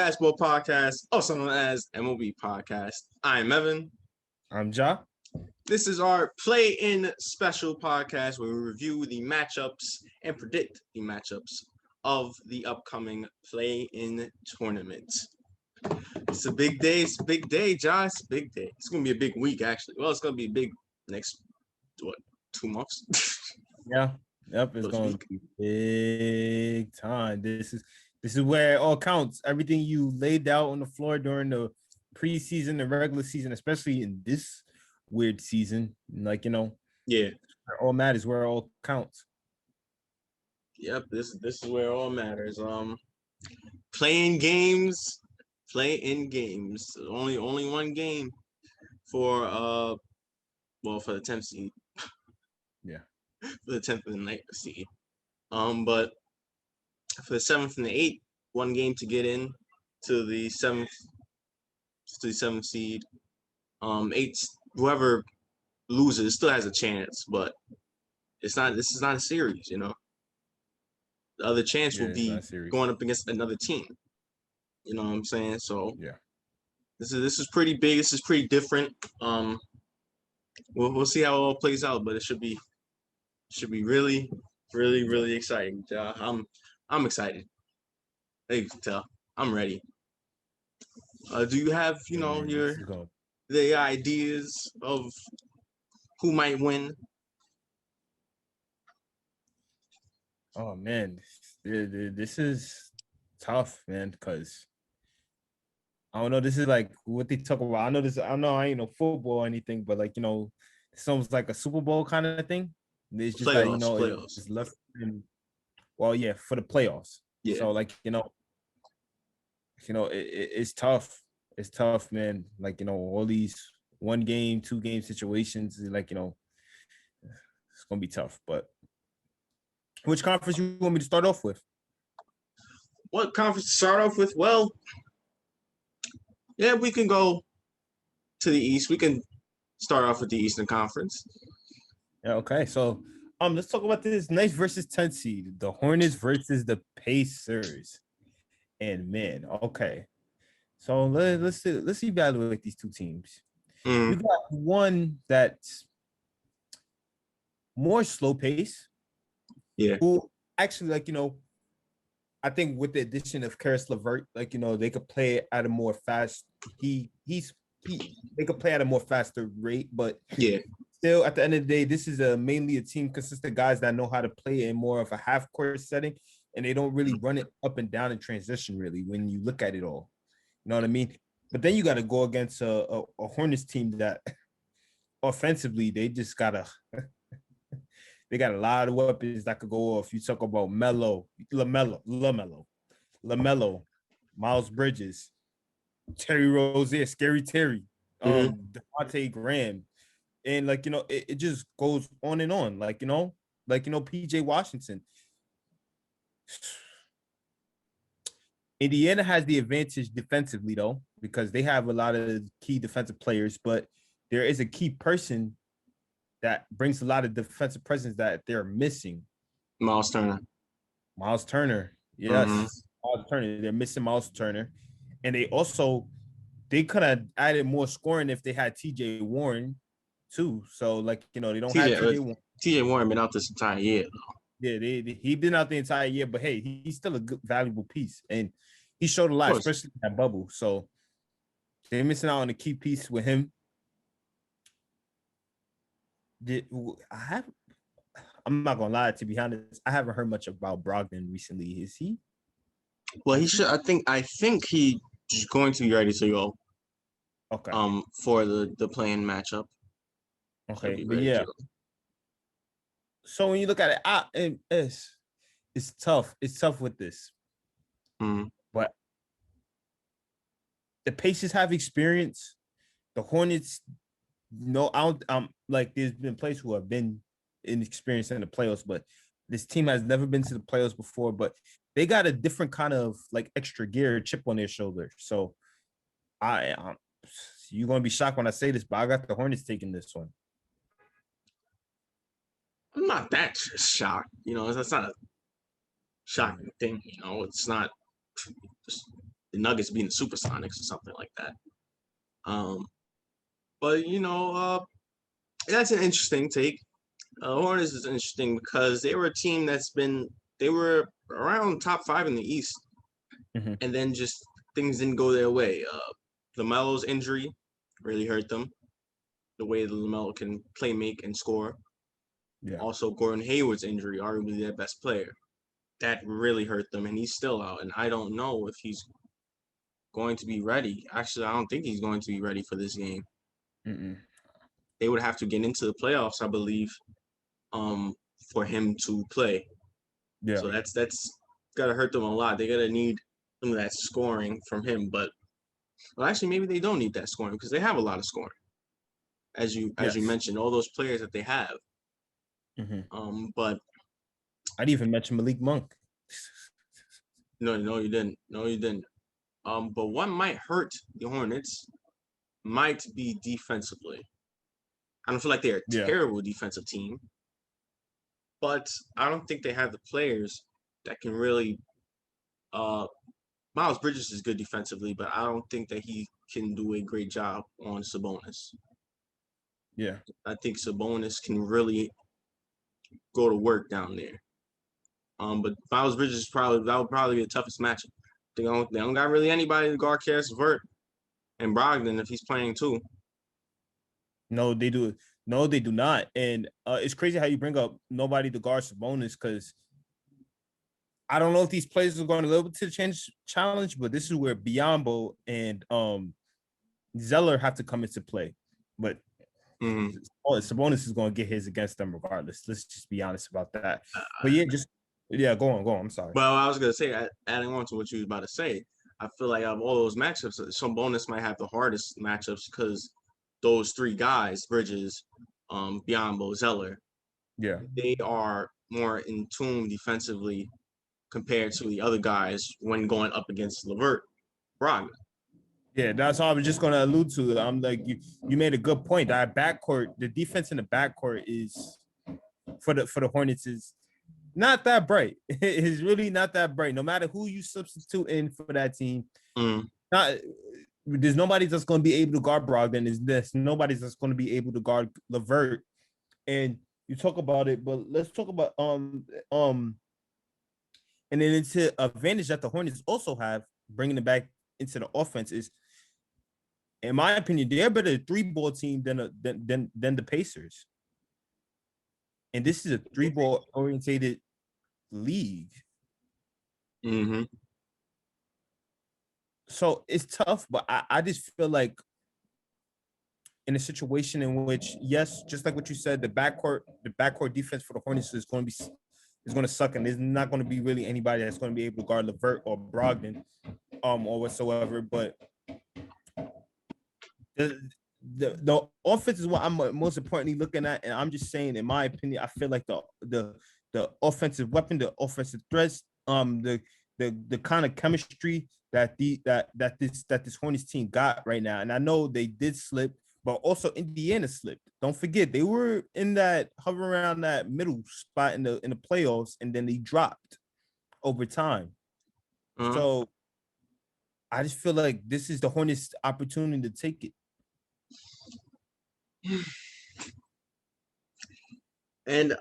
Basketball Podcast, also known as M.O.B. Podcast. I'm Evan. I'm Ja. This is our play-in special podcast where we review the matchups and predict the matchups of the upcoming play-in tournament. It's a big day. It's a big day, Ja. It's a big day. It's going to be a big week, actually. Well, it's going to be big next, 2 months? Yeah. Yep. It's going to be big time. This is where it all counts. Everything you laid out on the floor during the preseason, the regular season, especially in this weird season, yeah, it all matters, where it all counts. Yep, this is where it all matters. Playing games. Only one game for for the 10th seed. Yeah. For the 10th and the 9th seed. But for the 7th and the 8th, one game to get in to the 7th seed. 8th, whoever loses still has a chance, but this is not a series, The other chance will be going up against another team. You know what I'm saying? So yeah, this is pretty big. This is pretty different. We'll see how it all plays out, but it should be really, really, really exciting. I'm excited. You can tell. I'm ready. Do you have the ideas of who might win? Oh man, this is tough, man, because I don't know. This is like what they talk about. I know I ain't no football or anything, but it's almost like a Super Bowl kind of thing. It's just playoffs. It's left in, for the playoffs. Yeah. So it's tough. It's tough, man. All these 1 game, 2 game situations, it's gonna be tough. But which conference you want me to start off with? What conference to start off with? Well, yeah, we can go to the East. We can start off with the Eastern Conference. Yeah, okay. So let's talk about this 9th versus 10th seed, the Hornets versus the Pacers. And man, okay. So let's evaluate these two teams. We got one that's more slow pace. Yeah. Who actually, I think with the addition of Karis LeVert, they could play at a more fast. They could play at a more faster rate, but yeah. Still, at the end of the day, this is mainly a team consisting of guys that know how to play in more of a half-court setting, and they don't really run it up and down in transition, really, when you look at it all. You know what I mean? But then you got to go against a Hornets team that offensively, they just got they got a lot of weapons that could go off. You talk about LaMelo, Miles Bridges, Terry Rozier, Scary Terry, Devontae Graham. And it just goes on and on. PJ Washington. Indiana has the advantage defensively, though, because they have a lot of key defensive players, but there is a key person that brings a lot of defensive presence that they're missing. Miles Turner. Yes. Miles Turner. They're missing Miles Turner. And they could have added more scoring if they had TJ Warren too. So they don't have TJ Warren. TJ Warren been out this entire year though. Yeah, he been out the entire year, but hey, he's still a good, valuable piece, and he showed a lot, especially in that bubble. So they're missing out on a key piece with him. I'm not gonna lie, to be honest, I haven't heard much about Brogdon recently. Is he? Well, he should. I think he's going to be ready to go. Okay. For the playing matchup. Okay, but yeah. So when you look at it, it's tough. It's tough with this. But the Pacers have experience. The Hornets, there's been players who have been inexperienced in the playoffs, but this team has never been to the playoffs before. But they got a different kind of extra gear chip on their shoulder. So you're gonna be shocked when I say this, but I got the Hornets taking this one. I'm not that shocked. That's not a shocking thing. It's not. the Nuggets being the Supersonics or something like that. But that's an interesting take. Hornets is interesting because they were a team they were around top 5 in the East, and then just things didn't go their way. LaMelo's injury really hurt them. The way that LaMelo can play, make, and score. Yeah. Also, Gordon Hayward's injury, arguably their best player, that really hurt them, and he's still out. And I don't know if he's going to be ready. Actually, I don't think he's going to be ready for this game. They would have to get into the playoffs, I believe, for him to play. Yeah. So that's gotta hurt them a lot. They're gonna need some of that scoring from him. But actually, maybe they don't need that scoring because they have a lot of scoring, as you mentioned, all those players that they have. But I'd even mention Malik Monk. No, you didn't. No, you didn't. But what might hurt the Hornets might be defensively. I don't feel like they're a terrible defensive team, but I don't think they have the players that can really. Miles Bridges is good defensively, but I don't think that he can do a great job on Sabonis. Yeah, I think Sabonis can really go to work down there. But Miles Bridges that would probably be the toughest matchup. They don't got really anybody to guard Karis LeVert and Brogdon if he's playing too. No, they do. No, they do not. And it's crazy how you bring up nobody to guard Sabonis because I don't know if these players are going to live up to the challenge, but this is where Biyombo and Zeller have to come into play. But Sabonis is going to get his against them regardless. Let's just be honest about that. But go on. I'm sorry. Well, I was going to say, adding on to what you was about to say, I feel like out of all those matchups, Sabonis might have the hardest matchups because those three guys, Bridges, Biyombo, Zeller, they are more in tune defensively compared to the other guys when going up against LeVert, Brogdon. Yeah, that's all I was just going to allude to. I'm like, you made a good point. That backcourt, the defense in the backcourt is for the Hornets is not that bright. It's really not that bright. No matter who you substitute in for that team, there's nobody that's going to be able to guard Brogdon. There's nobody that's going to be able to guard LeVert. And you talk about it, but let's talk about and then it's an advantage that the Hornets also have, bringing it back into the offense is, in my opinion, they're a better 3-ball team than the Pacers. And this is a 3-ball orientated league. So it's tough, but I just feel like in a situation in which, yes, just like what you said, the backcourt defense for the Hornets is going to suck, and there's not going to be really anybody that's going to be able to guard LeVert or Brogdon, or whatsoever. But the offense is what I'm most importantly looking at, and I'm just saying, in my opinion, I feel like the offensive weapon, the offensive threats, the kind of chemistry that this Hornets team got right now, and I know they did slip, but also Indiana slipped. Don't forget they were in that hover around that middle spot in the playoffs, and then they dropped over time. So I just feel like this is the Hornets' opportunity to take it. And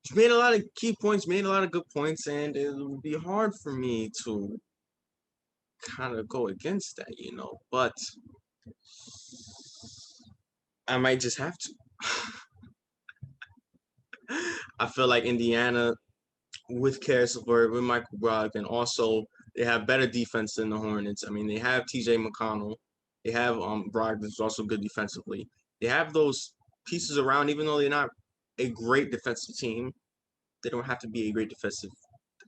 you made a lot of key points, made a lot of good points, and it would be hard for me to kind of go against that, but I might just have to. I feel like Indiana, with Karis LeVert, with Michael Brogdon, also they have better defense than the Hornets. I mean, they have T.J. McConnell, they have Brogdon, who's also good defensively. They have those pieces around, even though they're not a great defensive team. They don't have to be a great defensive.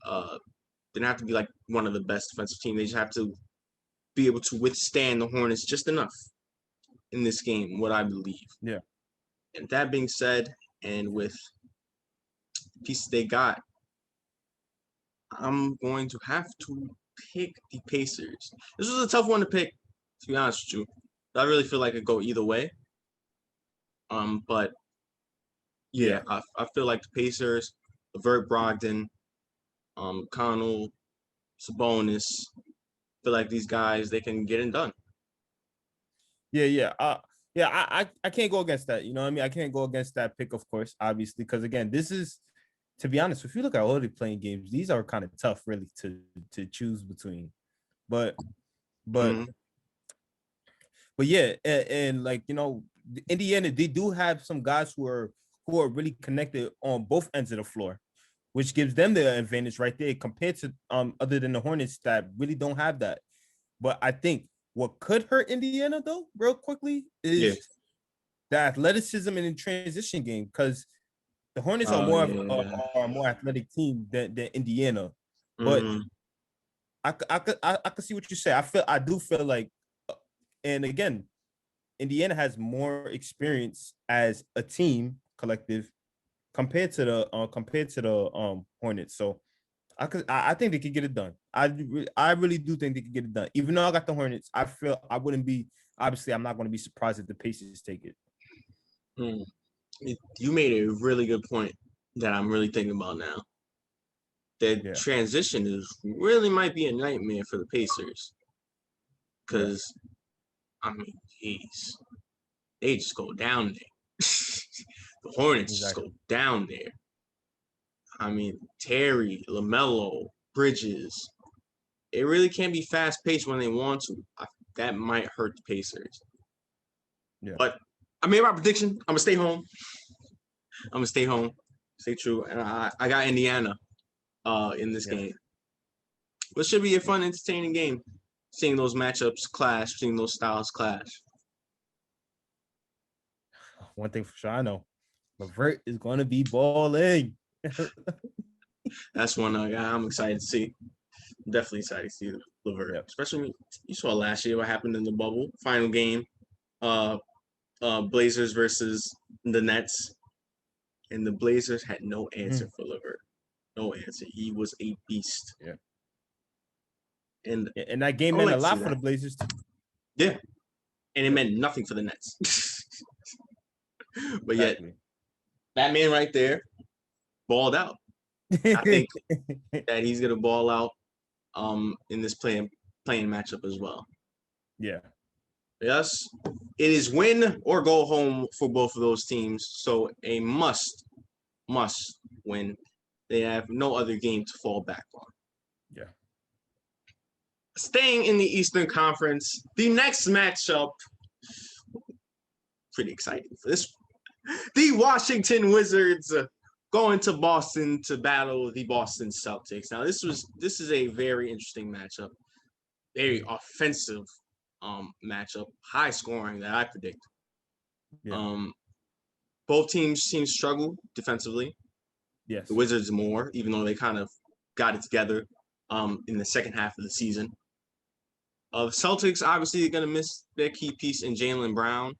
They don't have to be like one of the best defensive teams. They just have to be able to withstand the Hornets just enough in this game, what I believe. Yeah. And that being said, and with the pieces they got, I'm going to have to pick the Pacers. This was a tough one to pick, to be honest with you. I really feel like it could go either way. But yeah, I feel like the Pacers, LeVert, Brogdon, Connell, Sabonis, feel like these guys, they can get it done. I can't go against that. You know what I mean? I can't go against that pick, of course, obviously, because again, this is, to be honest, if you look at all the playing games, these are kind of tough, really, to choose between. But but Mm-hmm. but yeah, and like Indiana, they do have some guys who are really connected on both ends of the floor, which gives them the advantage right there compared to other than the Hornets that really don't have that. But I think what could hurt Indiana though, real quickly, Yeah. is the athleticism in the transition game because the Hornets are Oh, more of yeah. are a more athletic team than Indiana. But Mm-hmm. I could see what you say. I do feel like, and again, Indiana has more experience as a team collective compared to the Hornets. So I think they could get it done. I really do think they could get it done. Even though I got the Hornets, I feel I wouldn't be obviously I'm not going to be surprised if the Pacers take it. Mm. You made a really good point that I'm really thinking about now. The Yeah, transition is really might be a nightmare for the Pacers yeah, because I mean, jeez, they just go down there. The Hornets just exactly. go down there. I mean, Terry, LaMelo, Bridges. It really can't be fast paced when they want to. That might hurt the Pacers. Yeah. But I made my prediction. I'm gonna stay home. I'm gonna stay home, stay true, and I got Indiana in this Yeah. game. What should be a fun, entertaining game. Seeing those matchups clash, seeing those styles clash. One thing for sure, I know Levert is going to be balling. That's one I'm excited to see. Definitely excited to see Levert, Yep. especially when you saw last year what happened in the bubble final game. Uh, Blazers versus the Nets, and the Blazers had no answer for Levert. No answer. He was a beast, Yeah. and And that game I would meant like a to see lot for that. the Blazers too. Yeah, and it Yep. meant nothing for the Nets. But yet, Exactly. that man right there balled out. I think that he's gonna ball out in this playing matchup as well. Yeah. Yes, it is win or go home for both of those teams. So a must win. They have no other game to fall back on. Yeah. Staying in the Eastern Conference, the next matchup, pretty exciting for this. The Washington Wizards going to Boston to battle the Boston Celtics. Now, this is a very interesting matchup, very offensive matchup, high scoring that I predict. Yeah. Both teams struggle defensively. Yes. The Wizards more, even though they kind of got it together in the second half of the season. Celtics obviously are going to miss their key piece in Jaylen Brown.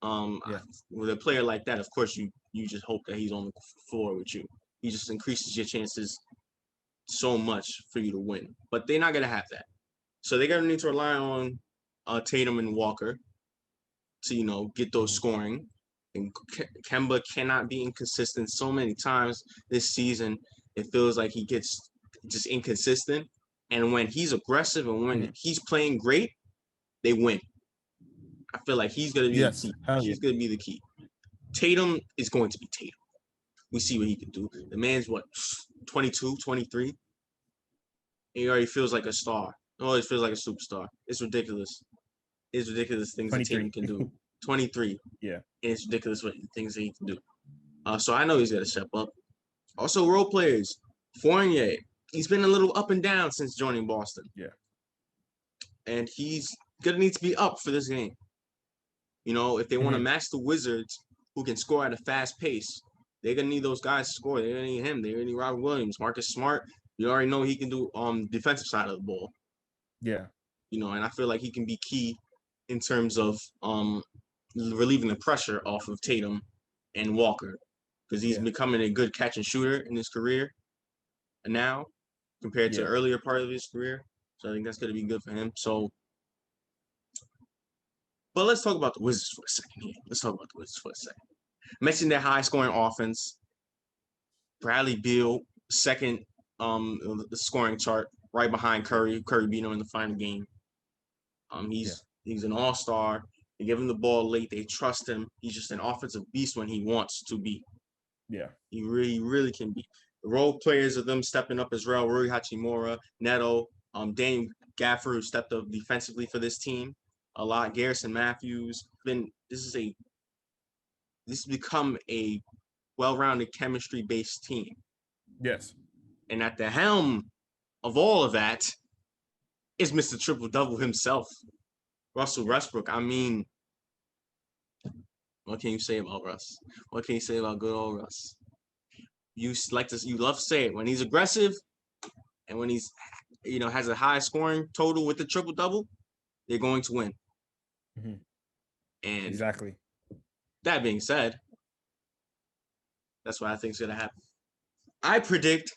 Yeah. With a player like that, of course, you just hope that he's on the floor with you. He just increases your chances so much for you to win. But they're not going to have that. So they're going to need to rely on Tatum and Walker to, get those scoring. And Kemba cannot be inconsistent so many times this season. It feels like he gets just inconsistent. And when he's aggressive and when he's playing great, they win. I feel like he's going to be the Yes. key. Hell yeah. He's going to be the key. Tatum is going to be Tatum. We see what he can do. The man's, 22, 23? He already feels like a star. He always feels like a superstar. It's ridiculous. It's ridiculous things that 23. Tatum can do. 23. Yeah. And it's ridiculous what things that he can do. So I know he's going to step up. Also, role players. Fournier. He's been a little up and down since joining Boston. Yeah. And he's going to need to be up for this game. If they want to match the Wizards, who can score at a fast pace, they're going to need those guys to score. They're going to need him. They're going to need Robert Williams, Marcus Smart. You already know he can do defensive side of the ball. Yeah. And I feel like he can be key in terms of relieving the pressure off of Tatum and Walker because he's becoming a good catch and shooter in his career now compared to earlier part of his career. So I think that's going to be good for him. But let's talk about the Wizards for a second here. Mentioned their high scoring offense. Bradley Beal, second the scoring chart. right behind Curry. Curry beat him in the final game. Yeah. He's an all-star. They give him the ball late. They trust him. He's just an offensive beast when he wants to be. Yeah. He really can be. The role players of them stepping up as well. Rui Hachimura, Neto, Daniel Gaffer, who stepped up defensively for this team a lot. Garrison Matthews. This has become a well-rounded chemistry-based team. Yes. And at the helm of all of that is Mr. Triple Double himself, Russell Westbrook. I mean, what can you say about Russ? What can you say about good old Russ? You love to say it when he's aggressive and when he's has a high scoring total with the triple double, they're going to win. Mm-hmm. And exactly. That being said, that's what I think is going to happen. I predict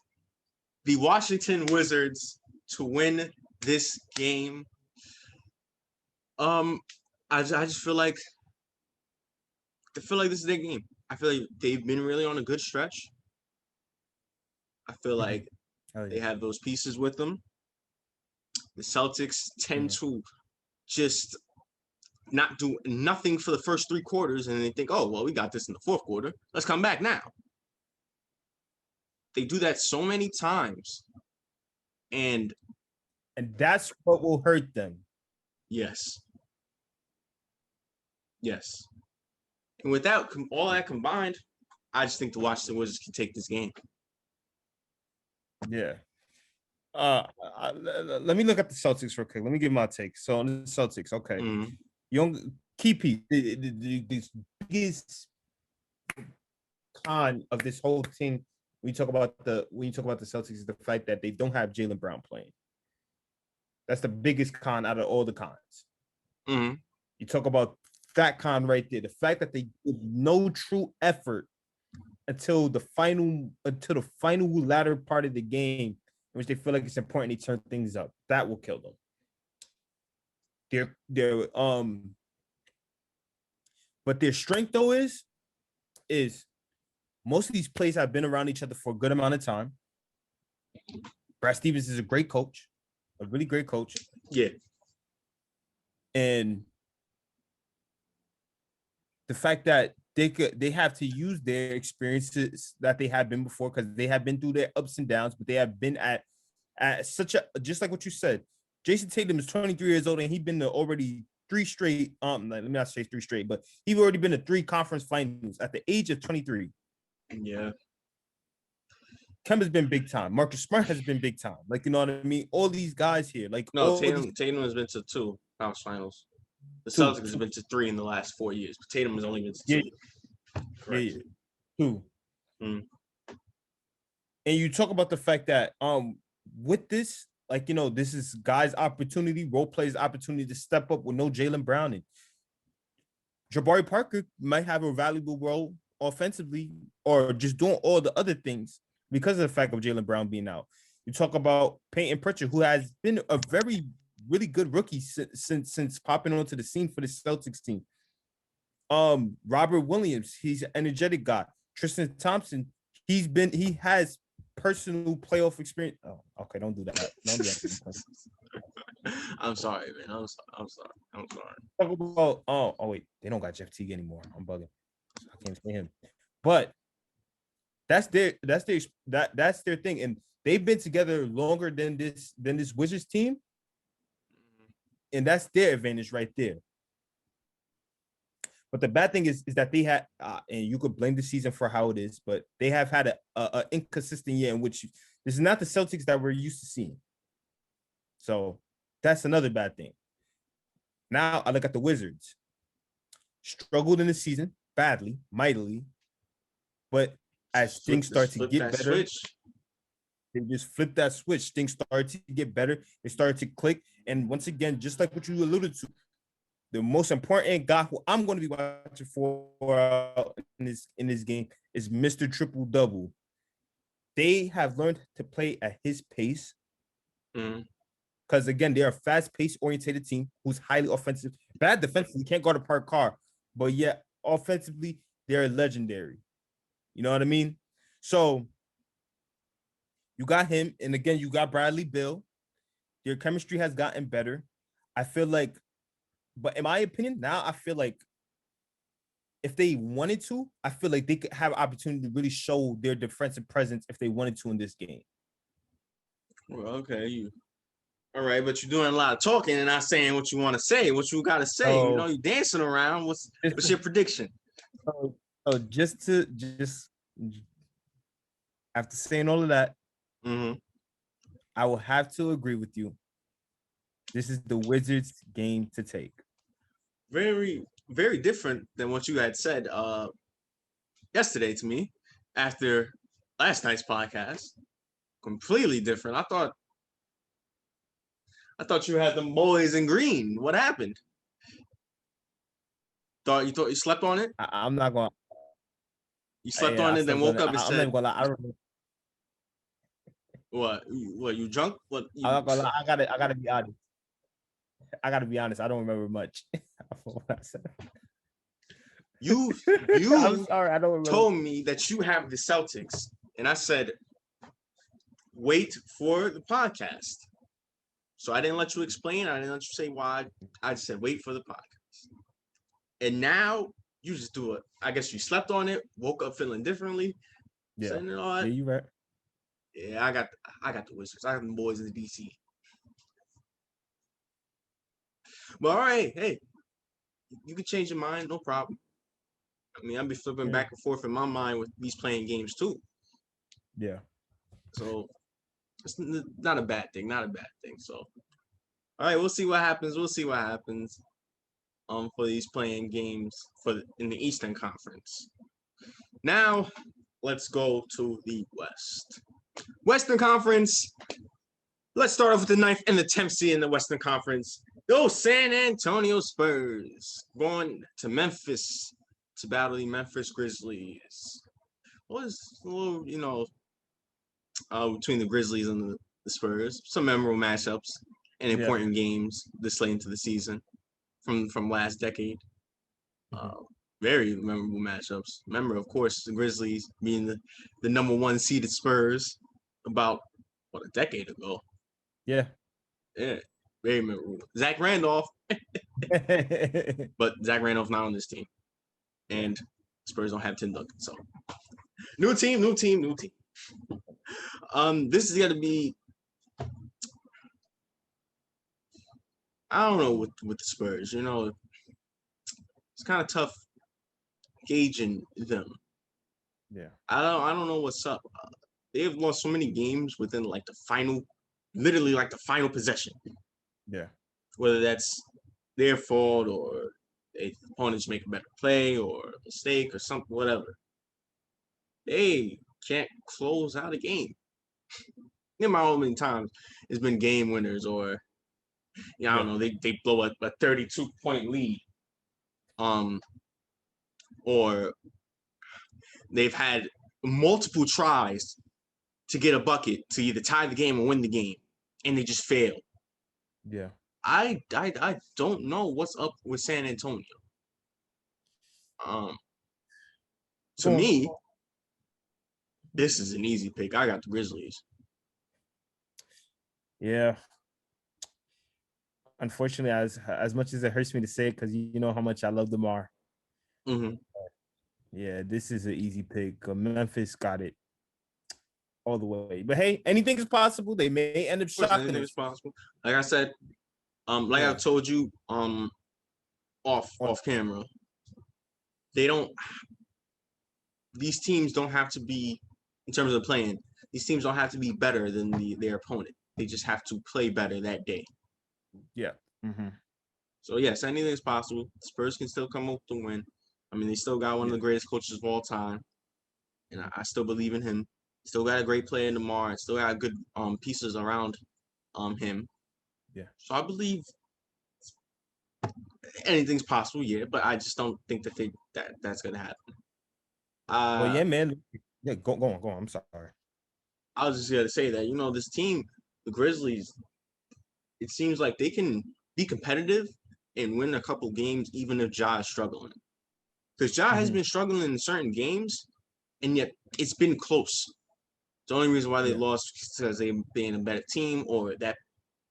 the Washington Wizards to win this game. I just feel like this is their game. I feel like they've been really on a good stretch. I feel like they have those pieces with them. The Celtics tend to just not do nothing for the first 3 quarters, and they think, oh, well, we got this in the 4th quarter. Let's come back now. They do that so many times. And that's what will hurt them. Yes. And without all that combined, I just think the Washington Wizards can take this game. Yeah. Let me look at the Celtics real quick. Let me give my take. So on the Celtics, okay. Mm-hmm. Young key piece, the biggest con of this whole team when you talk about the Celtics is the fact that they don't have Jaylen Brown playing. That's the biggest con out of all the cons. Mm-hmm. You talk about that con right there. The fact that they did no true effort until the final latter part of the game, in which they feel like it's important they turn things up. That will kill them. But their strength though is most of these plays have been around each other for a good amount of time. Brad Stevens is a great coach, a really great coach. Yeah. And the fact that they have to use their experiences that they have been before, because they have been through their ups and downs, but they have been at such a, just like what you said, Jason Tatum is 23 years old and he's been to already 3 straight, let me not say 3 straight, but he's already been to 3 conference finals at the age of 23. Yeah. Kemba's been big time. Marcus Smart has been big time. Like, you know what I mean? All these guys here. Like, no, Tatum has been to 2 conference finals. The Celtics have been to 3 in the last 4 years, but Tatum has only been to 2. Correct. Yeah. 2. Mm. And you talk about the fact that with this, like, you know, this is guys' opportunity, role players' opportunity to step up with no Jaylen Brown. And Jabari Parker might have a valuable role offensively or just doing all the other things because of the fact of Jaylen Brown being out. You talk about Peyton Pritchard, who has been a really good rookie since popping onto the scene for the Celtics team. Robert Williams, he's an energetic guy. Tristan Thompson, he has personal playoff experience. Oh, okay, don't do that. Don't do that. I'm sorry, man. I'm sorry. Talk about wait, they don't got Jeff Teague anymore. I'm bugging. I can't say him. But that's their thing, and they've been together longer than this Wizards team, and that's their advantage right there. But the bad thing is that they had, and you could blame the season for how it is, but they have had a inconsistent year in which this is not the Celtics that we're used to seeing. So that's another bad thing. Now I look at the Wizards. Struggled in the season badly, mightily, but as things start to get better, they just flip that switch. Things start to get better. They start to click, and once again, just like what you alluded to, the most important guy who I'm going to be watching for in this game is Mr. Triple Double. They have learned to play at his pace. Because again, they're a fast-paced oriented team who's highly offensive. Bad defensively, can't guard a park car, but yet offensively, they're legendary. You know what I mean? So you got him, and again, you got Bradley Beal. Their chemistry has gotten better. I feel like, but in my opinion, now I feel like if they wanted to, I feel like they could have opportunity to really show their defensive presence if they wanted to in this game. Well, okay, all right, but you're doing a lot of talking and not saying what you want to say, what you got to say. You know, you're dancing around. What's your prediction? Just after saying all of that, I will have to agree with you. This is the Wizards' game to take. Very, very different than what you had said yesterday to me after last night's podcast. Completely different. I thought you had them boys in green. What happened? Thought you slept on it? I'm not gonna. You slept on it, then woke up and said, "I'm not gonna lie. I don't know. What? You drunk? What? I'm not gonna lie. I gotta be honest. I don't remember much. What I said. You I'm sorry, I don't remember. Told me that you have the Celtics, and I said, wait for the podcast. So I didn't let you explain. I didn't let you say why. I just said, wait for the podcast. And now you just do it. I guess you slept on it, woke up feeling differently. Yeah. Saying, you know what? Yeah, you right. Yeah, I got the Wizards. I got the boys in the DC. But all right, hey, you can change your mind, no problem. I mean, I'll be flipping back and forth in my mind with these playing games too. Yeah. So it's not a bad thing. Not a bad thing. So, all right, we'll see what happens. For these playing games in the Eastern Conference. Now, let's go to the West. Western Conference. Let's start off with the 9th and the 10th seed in the Western Conference. Those San Antonio Spurs going to Memphis to battle the Memphis Grizzlies. Was a little, between the Grizzlies and the Spurs. Some memorable matchups and important games this late into the season from last decade. Very memorable matchups. Remember, of course, the Grizzlies being the number 1 seeded Spurs about, a decade ago. Yeah. Yeah. Very memorable. Zach Randolph. But Zach Randolph's not on this team. And Spurs don't have Tim Duncan. So new team. This is gonna be, I don't know, with the Spurs. It's kind of tough gauging them. Yeah. I don't know what's up. They've lost so many games within literally the final possession. Yeah. Whether that's their fault or the opponents make a better play or a mistake or something, whatever. They can't close out a game. How many times it's been game winners or, I don't know, they blow a 32-point lead. Or they've had multiple tries to get a bucket to either tie the game or win the game, and they just fail. Yeah. I don't know what's up with San Antonio. To me, this is an easy pick. I got the Grizzlies. Yeah. Unfortunately, as much as it hurts me to say it, because you know how much I love DeMar. Yeah, this is an easy pick. Memphis got it all the way. But hey, anything is possible. They may end up shocking. Anything is possible. Like I said, I told you, off camera, these teams don't have to be, in terms of playing, these teams don't have to be better than their opponent. They just have to play better that day. Yeah. So yes, anything is possible. Spurs can still come up to win. I mean, they still got one of the greatest coaches of all time, and I still believe in him. Still got a great player in DeMar. Still got good pieces around him. Yeah. So I believe anything's possible. Yeah, but I just don't think that's gonna happen. Well, yeah, man. Yeah, go on. I'm sorry. I was just gonna say that this team, the Grizzlies, it seems like they can be competitive and win a couple games even if Ja is struggling. Because Ja has been struggling in certain games, and yet it's been close. The only reason why they lost is because they've been a better team or that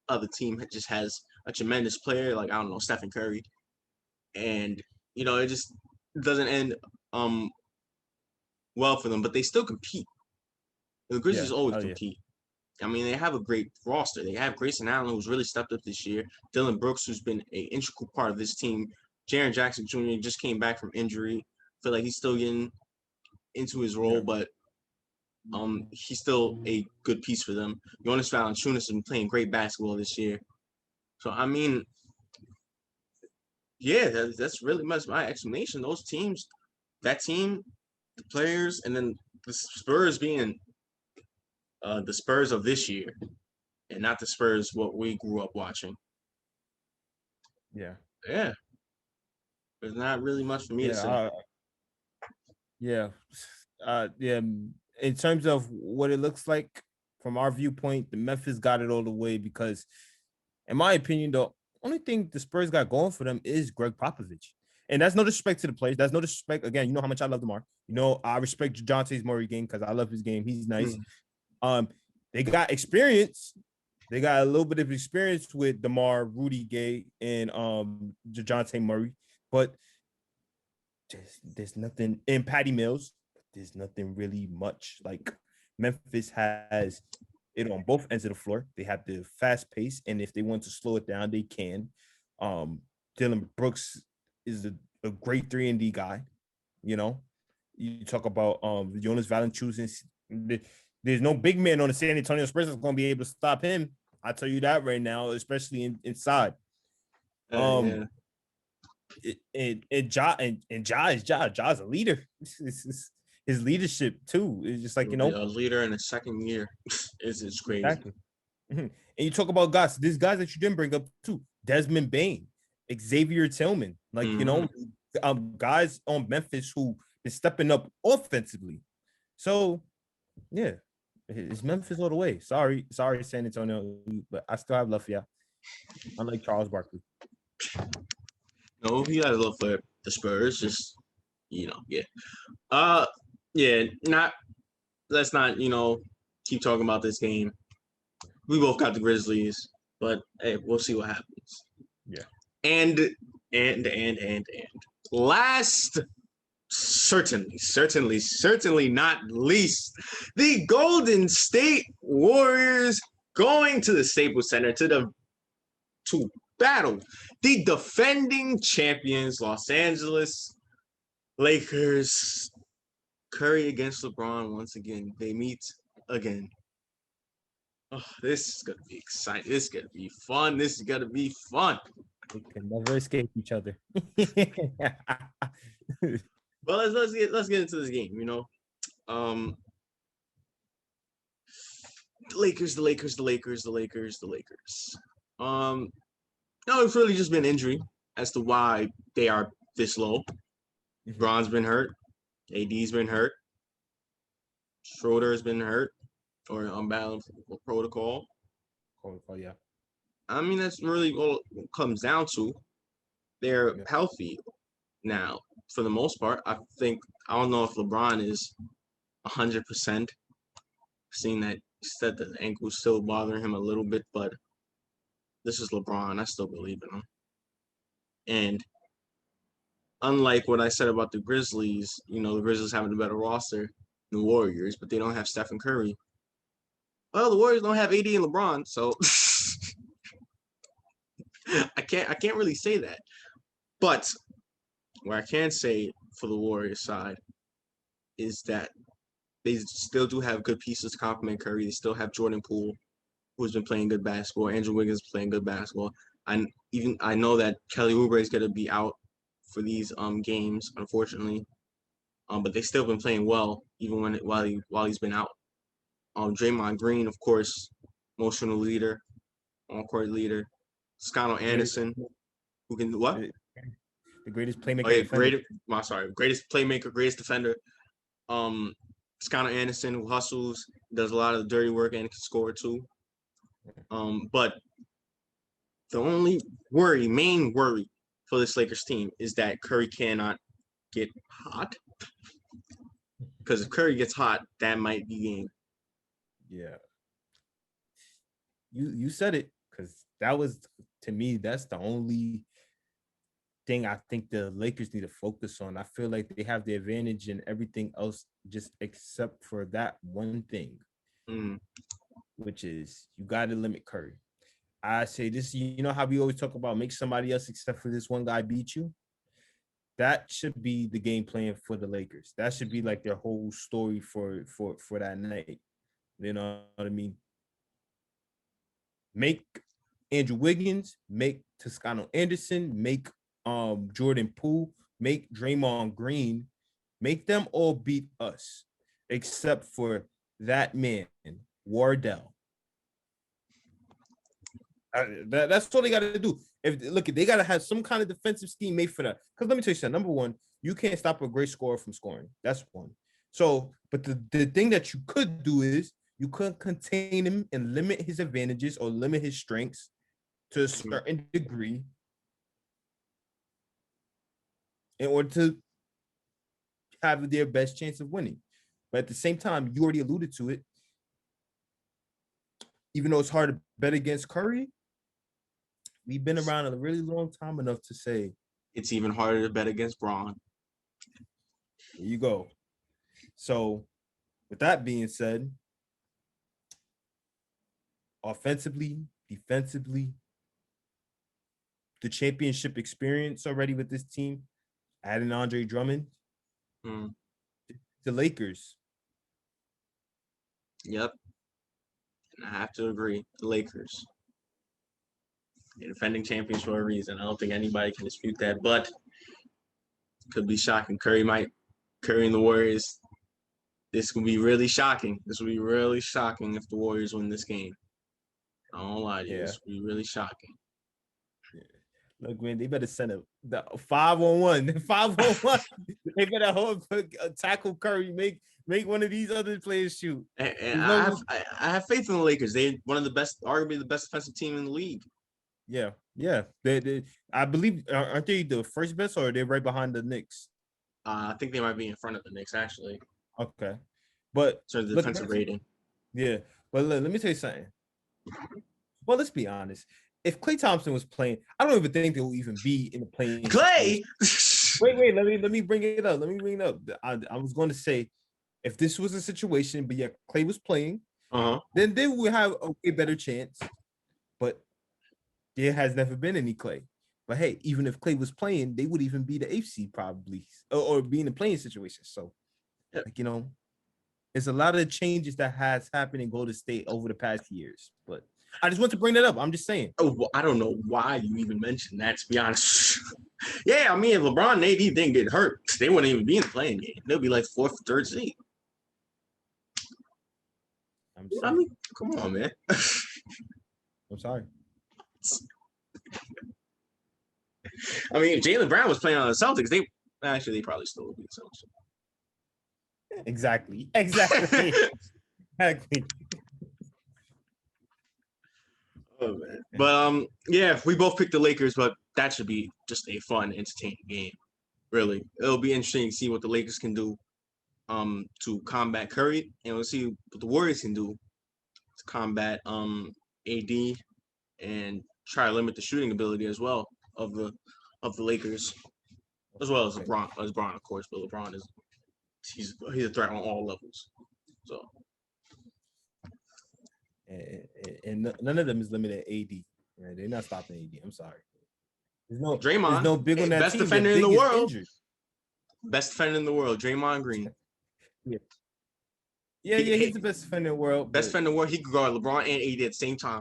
other team just has a tremendous player, like I don't know, Stephen Curry, and it just doesn't end um well for them. But they still compete. The Yeah. Grizzlies always Oh yeah. compete. I mean, they have a great roster. They have Grayson Allen, who's really stepped up this year. Dylan Brooks, who's been an integral part of this team. Jaren Jackson Jr. just came back from injury. I feel like he's still getting into his role, Yeah. but he's still a good piece for them. Jonas Valanciunas has been playing great basketball this year. So I mean, yeah, that's really much my explanation. Those teams, that team, the players, and then the Spurs being the Spurs of this year, and not the Spurs what we grew up watching. Yeah. Yeah, there's not really much for me to Yeah. say. Yeah. Yeah. In terms of what it looks like from our viewpoint, the Memphis got it all the way because, in my opinion, the only thing the Spurs got going for them is Greg Popovich. And that's no disrespect to the players. That's no disrespect. Again, you know how much I love DeMar. I respect DeJounte's Murray game because I love his game. He's nice. Um, they got experience. They got a little bit of experience with DeMar, Rudy Gay, and DeJounte Murray. But there's nothing in Patty Mills. There's nothing really much. Like Memphis has it on both ends of the floor. They have the fast pace, and if they want to slow it down, they can. Dylan Brooks is a great 3-and-D guy. You know, you talk about Jonas Valanciunas. There's no big man on the San Antonio Spurs that's going to be able to stop him. I tell you that right now, especially inside. Yeah. Ja's a leader. His leadership too is just like A leader in his second year is crazy. Exactly. And you talk about guys, these guys that you didn't bring up too: Desmond Bain, Xavier Tillman, guys on Memphis who is stepping up offensively. So yeah, it's Memphis all the way. Sorry, San Antonio, but I still have love for you. Unlike Charles Barkley. No, he has love for the Spurs. Just yeah. Yeah. Let's not keep talking about this game. We both got the Grizzlies, but hey, we'll see what happens. Yeah. And last, certainly not least, the Golden State Warriors going to the Staples Center to battle the defending champions, Los Angeles Lakers. Curry against LeBron once again. They meet again. Oh, this is gonna be exciting. This is gonna be fun. This is gonna be fun. They can never escape each other. Well, let's get into this game. The Lakers. No, it's really just been injury as to why they are this low. Bron's been hurt. AD's been hurt. Schroeder's been hurt or unbalanced protocol. Yeah. I mean, that's really all it comes down to. They're healthy now for the most part. I don't know if LeBron is 100%. Seeing that he said that the ankle's still bothering him a little bit, but this is LeBron. I still believe in him. And unlike what I said about the Grizzlies, the Grizzlies having a better roster than the Warriors, but they don't have Stephen Curry. Well, the Warriors don't have AD and LeBron, so I can't really say that. But what I can say for the Warriors side is that they still do have good pieces to complement Curry. They still have Jordan Poole, who's been playing good basketball. Andrew Wiggins playing good basketball. I know that Kelly Oubre is gonna be out for these games, unfortunately. But they still been playing well even while he's been out. Draymond Green, of course, emotional leader, on-court leader. Scotto Anderson, who can what? The greatest playmaker. Oh yeah, greatest playmaker, greatest defender. Scotto Anderson, who hustles, does a lot of the dirty work and can score too. But the only main worry for this Lakers team is that Curry cannot get hot. Because if Curry gets hot, that might be game. Yeah. You said it. because that was, to me, that's the only thing I think the Lakers need to focus on. I feel like they have the advantage in everything else, just except for that one thing, which is you got to limit Curry. I say this, you know how we always talk about make somebody else except for this one guy beat you? That should be the game plan for the Lakers. That should be like their whole story for that night. You know what I mean? Make Andrew Wiggins, make Toscano Anderson, make Jordan Poole, make Draymond Green, make them all beat us, except for that man, Wardell. That's all they got to do. If they got to have some kind of defensive scheme made for that. Because let me tell you something. Number one, you can't stop a great scorer from scoring. That's one. So, but the thing that you could do is you could contain him and limit his advantages or limit his strengths to a certain degree in order to have their best chance of winning. But at the same time, you already alluded to it. Even though it's hard to bet against Curry, we've been around a really long time enough to say it's even harder to bet against Braun. There you go. So, with that being said, offensively, defensively, the championship experience already with this team, adding Andre Drummond, the Lakers. Yep. And I have to agree, the Lakers. They're defending champions for a reason. I don't think anybody can dispute that, but could be shocking. Curry and the Warriors. This could be really shocking. This will be really shocking if the Warriors win this game. I don't lie to you. This will be really shocking. Look, man, they better send the 5-on-1. 5-on-1. They better tackle Curry, make one of these other players shoot. And I have faith in the Lakers. They're one of the best, arguably the best defensive team in the league. Yeah. I believe, aren't they the first best, or are they right behind the Knicks? I think they might be in front of the Knicks, actually. Okay. But so the defensive rating. Yeah. But let me tell you something. Well, let's be honest. If Klay Thompson was playing, I don't even think they will even be in the playing. Klay! Wait. Let me bring it up. I was going to say, if this was a situation, but yeah, Klay was playing, then they would have a way better chance. But there has never been any Klay. But hey, even if Klay was playing, they would even be the eighth seed probably, or be in the playing situation. So, there's a lot of changes that has happened in Golden State over the past years. But I just want to bring that up. I'm just saying. Oh, well, I don't know why you even mentioned that, to be honest. Yeah, I mean, if LeBron and AD didn't get hurt, they wouldn't even be in the playing game. They'll be like fourth, third seed. I mean, come on, man. I'm sorry. I mean, if Jaylen Brown was playing on the Celtics, they probably still would be the Celtics. Exactly. Oh man. But yeah, we both picked the Lakers, but that should be just a fun, entertaining game. Really. It'll be interesting to see what the Lakers can do to combat Curry, and we'll see what the Warriors can do to combat AD and try to limit the shooting ability as well of the Lakers, as well as LeBron, of course, but LeBron he's a threat on all levels. So and none of them is limited AD. Right? They're not stopping AD. I'm sorry. Draymond, there's no big on that best team. defender in the world. Best defender in the world, Draymond Green. Yeah, he's the best defender in the world. Best defender in the world. He could guard LeBron and AD at the same time.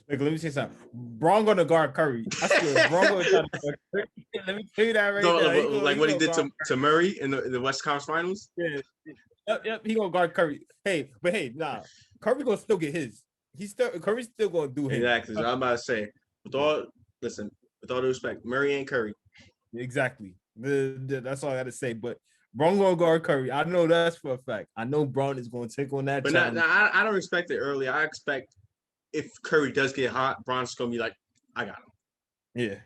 Like, let me say something. Braun gonna guard Curry. I swear, Braun gonna try to guard Curry. Let me tell you that right now. Like what he did to Murray in the West Conference Finals. Yeah. Yep. He gonna guard Curry. Hey, nah. Curry gonna still get his. Curry's still gonna do his. Exactly. So I'm about to say, with all due respect, Murray and Curry. Exactly. That's all I gotta say. But Braun gonna guard Curry. I know that's for a fact. I know Braun is gonna take on that. But I don't expect it early. I expect if Curry does get hot, Braun's gonna be like, I got him. Yeah.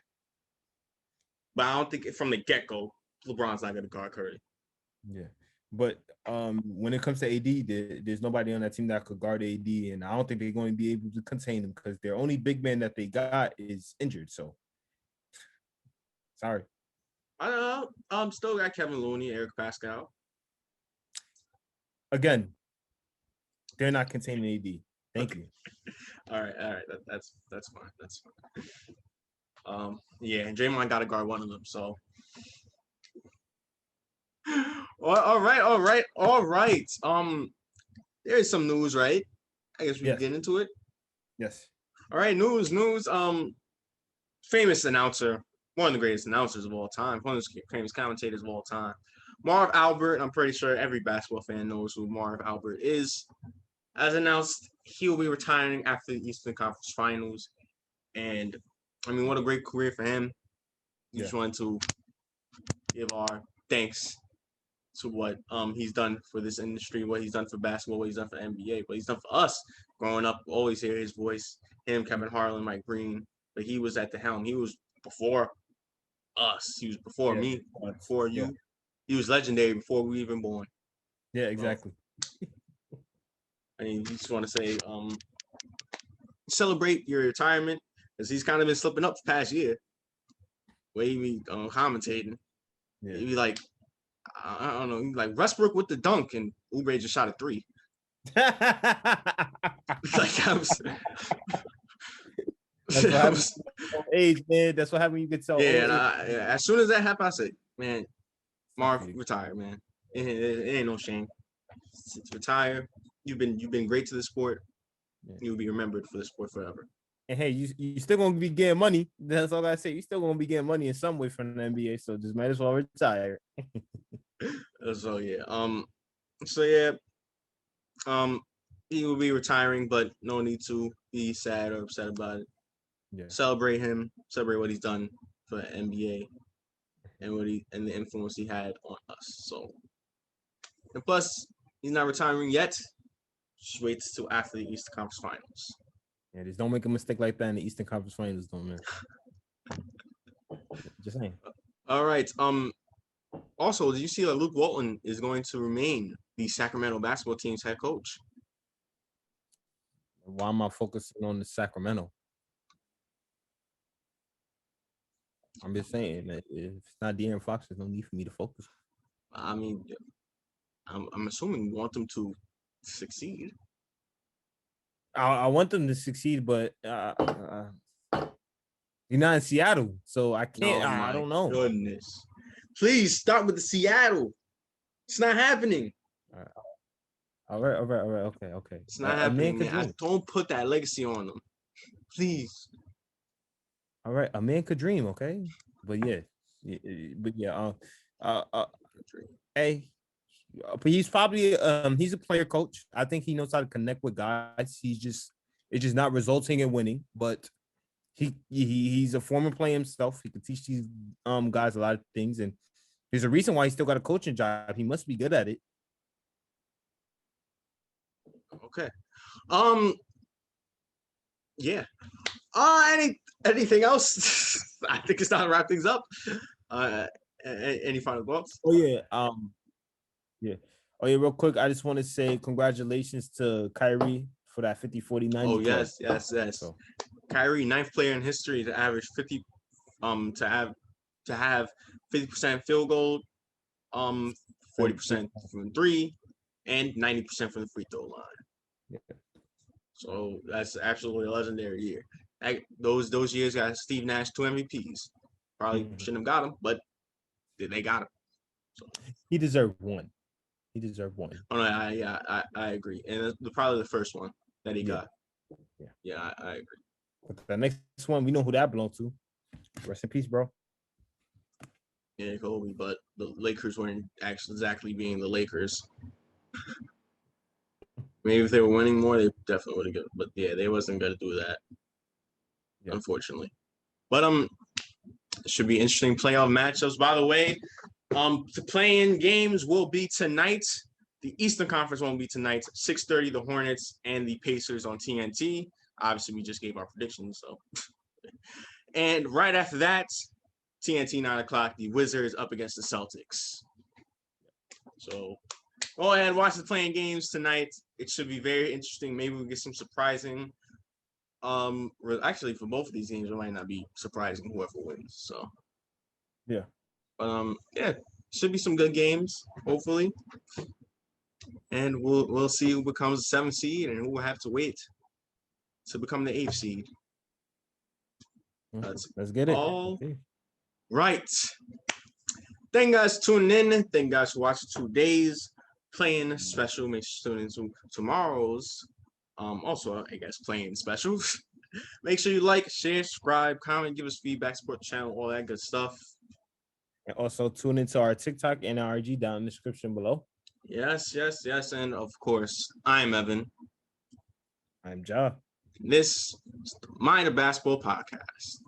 But I don't think from the get-go, LeBron's not gonna guard Curry. Yeah. But when it comes to AD, there's nobody on that team that could guard AD, and I don't think they're going to be able to contain him because their only big man that they got is injured. So sorry. I don't know. Still got Kevin Looney, Eric Pascal. Again, they're not containing AD. Thank you. All right. That's fine. That's fine. Yeah, and Draymond got to guard one of them. So, all right. There's some news, right? I guess we can get into it. Yes. All right, news. Famous announcer, one of the greatest announcers of all time, one of the famous commentators of all time, Marv Albert. I'm pretty sure every basketball fan knows who Marv Albert is. As announced, he will be retiring after the Eastern Conference Finals, and I mean, what a great career for him. We just wanted to give our thanks to what he's done for this industry, what he's done for basketball, what he's done for NBA, what he's done for us. Growing up, always hear his voice. Him, Kevin Harlan, Mike Green, but he was at the helm. He was before us. He was before me, before you. He was legendary before we even born. Yeah, exactly. I mean, you just want to say, celebrate your retirement because he's kind of been slipping up the past year. Way he be commentating. Yeah. He'd be like, I don't know, like Westbrook with the dunk and Oubre just shot a 3. Like that was. That's what happens. Age, man. That's what happens when you get so old. As soon as that happened, I said, "Man, Marv, retire, man. It ain't no shame. Retire. You've been great to the sport. Yeah. You'll be remembered for the sport forever." And hey, you still gonna be getting money. That's all I say. You still gonna be getting money in some way from the NBA. So just might as well retire. So yeah. He will be retiring, but no need to be sad or upset about it. Yeah. Celebrate him. Celebrate what he's done for the NBA and the influence he had on us. So, and plus, he's not retiring yet. Just wait till after the Eastern Conference Finals. Yeah, just don't make a mistake like that in the Eastern Conference Finals, though, man. Just saying. All right. Also, did you see that Luke Walton is going to remain the Sacramento basketball team's head coach? Why am I focusing on the Sacramento? I'm just saying that if it's not De'Aaron Fox, there's no need for me to focus. I mean, I'm assuming you want them to succeed. I want them to succeed, but you're not in Seattle, so I can't. Oh, I don't know. Goodness, please start with the Seattle. It's not happening. All right. Okay. It's not happening, man. Don't put that legacy on them, please. All right, a man could dream, okay? But hey, but he's probably he's a player coach. I think he knows how to connect with guys. It's just not resulting in winning, but he's a former player himself. He can teach these guys a lot of things, and there's a reason why he's still got a coaching job. He must be good at it. Okay. Yeah. Anything else? I think it's time to wrap things up. Any final thoughts? Oh yeah. Real quick, I just want to say congratulations to Kyrie for that 50, 40, 90. Oh yes. So. Kyrie, 9th player in history to average 50, to have 50% field goal, 40% from 3, and 90% from the free throw line. Yeah. So that's absolutely a legendary year. Those years got Steve Nash 2 MVPs. Probably shouldn't have got him, but they got him. So. He deserved one. Oh no, I agree, and it's probably the first one that he got. Yeah, I agree. But the next one, we know who that belongs to. Rest in peace, bro. Yeah, Kobe, but the Lakers weren't actually exactly being the Lakers. Maybe if they were winning more, they definitely would have got. But yeah, they wasn't going to do that, unfortunately. But it should be interesting playoff matchups. By the way, the play-in games will be tonight. The Eastern Conference won't be tonight. 6:30, the Hornets and the Pacers on TNT. Obviously, we just gave our predictions. So, and right after that, TNT 9 o'clock, the Wizards up against the Celtics. So Oh, and watch the playing games tonight. It should be very interesting. Maybe we'll get some surprising. Actually, for both of these games, it might not be surprising whoever wins. So Yeah. Yeah, should be some good games, hopefully. And we'll see who becomes the 7th seed and who will have to wait to become the 8th seed. Let's get it. All right. Thank you guys for tuning in. Thank you guys for watching 2 days playing special. Make sure you tune into tomorrow's also I guess playing special. Make sure you like, share, subscribe, comment, give us feedback, support the channel, all that good stuff. And also tune into our TikTok and our IG down in the description below. Yes. And of course, I'm Evan. I'm Ja. This is the Mind of Basketball Podcast.